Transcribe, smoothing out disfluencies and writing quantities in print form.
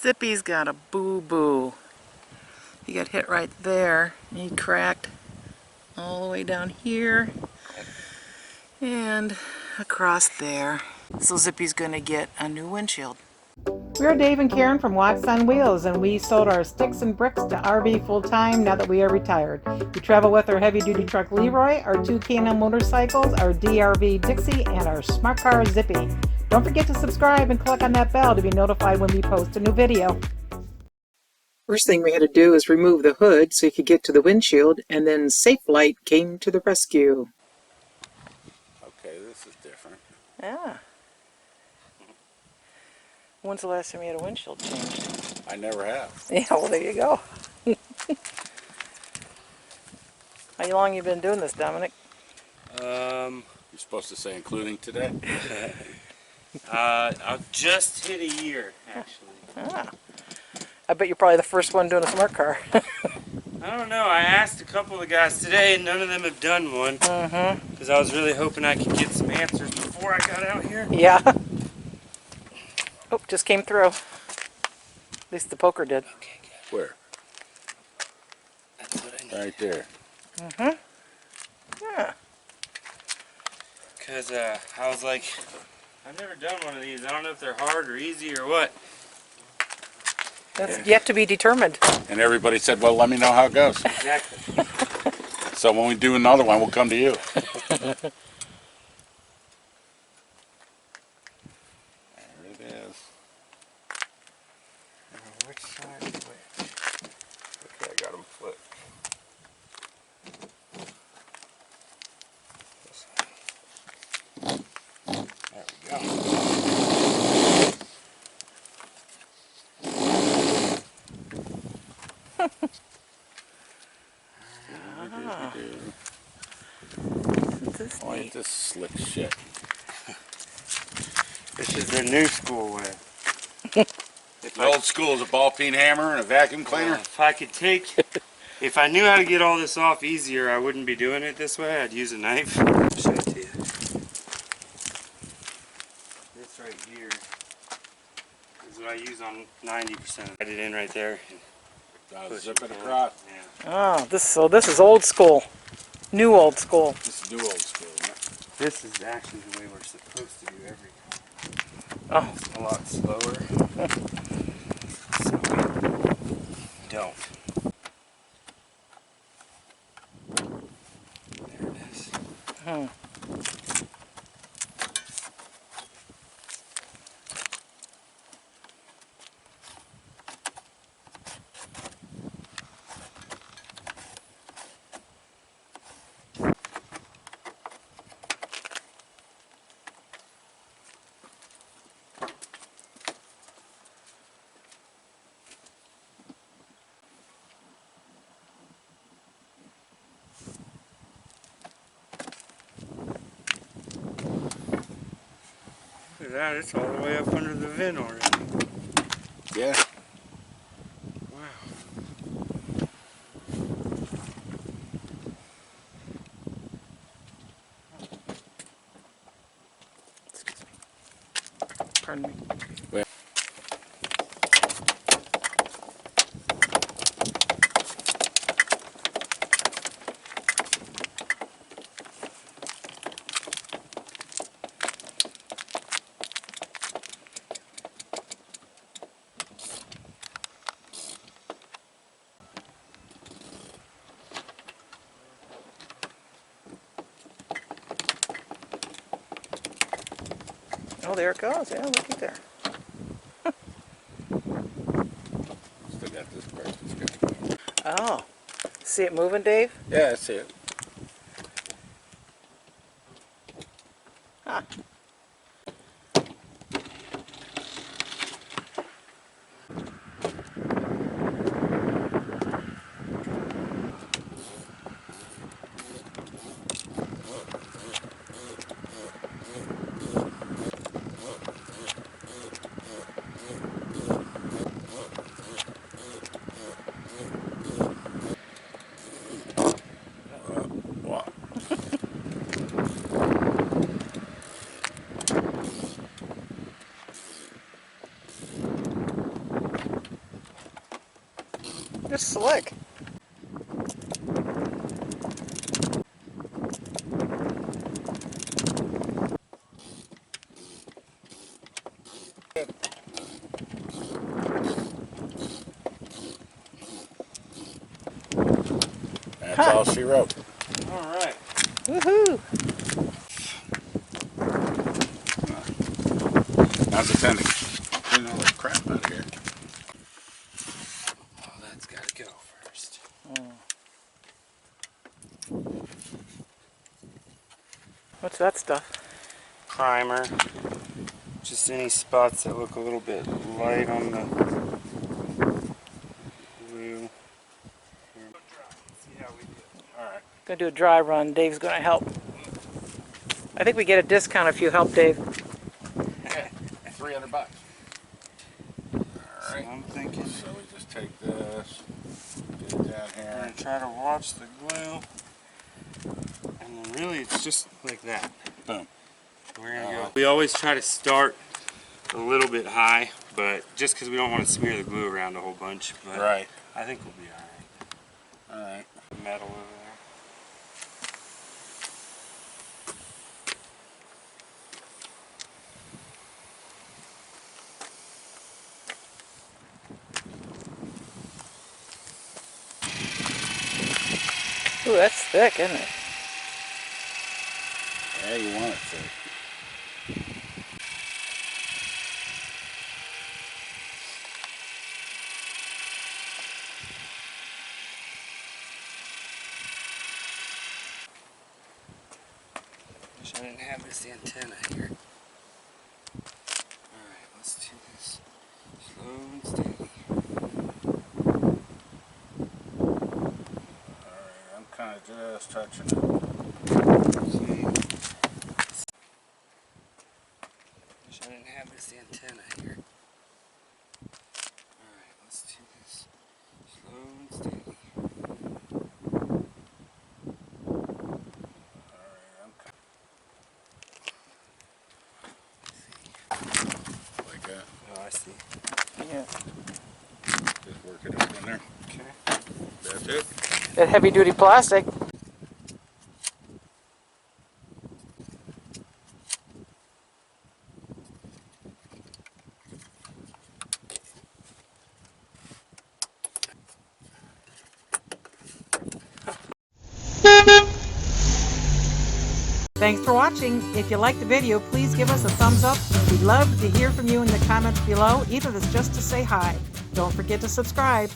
Zippy's got a boo-boo. He got hit right there. He cracked all the way down here and across there. So Zippy's gonna get a new windshield. We're Dave and Karen from Watts on Wheels, and we sold our sticks and bricks to RV full-time now that we are retired. We travel with our heavy-duty truck Leroy, our two K&N motorcycles, our DRV Dixie, and our smart car Zippy. Don't forget to subscribe and click on that bell to be notified when we post a new video. First thing we had to do is remove the hood so you could get to the windshield, and then SafeLite came to the rescue. Okay, this is different. Yeah. When's the last time you had a windshield changed? I never have. Yeah, well, there you go. How long you been doing this, Dominic? You're supposed to say including today? I've just hit a year, actually. Ah. I bet you're probably the first one doing a smart car. I don't know. I asked a couple of the guys today, and none of them have done one. Because I was really hoping I could get some answers before I got out here. Yeah. Oh, just came through. At least the poker did. Okay, good. Where? That's what I need. Right there. Yeah. Because I was like, I've never done one of these. I don't know if they're hard or easy or what. That's yet to be determined. And everybody said, well, let me know how it goes. Exactly. So when we do another one, we'll come to you. There it is. Which side is which? Okay, I got them flipped. There we go. This Look at this slick shit. This is the new school way. The old school is a ball peen hammer and a vacuum cleaner. If I could take, if I knew how to get all this off easier, I wouldn't be doing it this way. I'd use a knife. I'll show it to you. This right here is what I use on 90%. Put it in right there. Zip it across. Oh, this is old school. New old school. This is new old school. This is actually the way we're supposed to do everything. Oh. It's a lot slower. So we don't. There it is. Look at that, it's all the way up under the vent already. Yeah. Wow. Excuse me. Pardon me. Well. Oh, there it goes. Yeah, look at there. Still got this part that's good. Oh. See it moving, Dave? Yeah, I see it. Huh. They're slick. That's all she wrote. Alright. Woohoo! How's it tending? Clean all that crap out of here. Oh, that's got to go first. What's that stuff? Primer. Just any spots that look a little bit light on the glue. See how we do. Alright. Gonna do a dry run. Dave's gonna help. I think we get a discount if you help, Dave. $300. Alright. So I'm thinking, So we just take this, get it down I'm here. going to try to watch the glue. And then really it's just like that. Boom. We're gonna go. We always try to start a little bit high, but just because we don't want to smear the glue around a whole bunch. But Right. I think we'll be alright. Alright. Metal over there. Ooh, that's thick, isn't it? Yeah, you want it to. Wish I didn't have this antenna here. Alright, let's do this slow and steady. Alright, I'm kind of just touching it. See? Wish I didn't have this antenna here. Alright, let's do this slow and steady. Alright, I'm like that. Oh, I see. Yeah. Just work it up in there. Okay. That's it. That heavy-duty plastic. Thanks for watching. If you liked the video, please give us a thumbs up. We'd love to hear from you in the comments below, even if it's just to say hi. Don't forget to subscribe.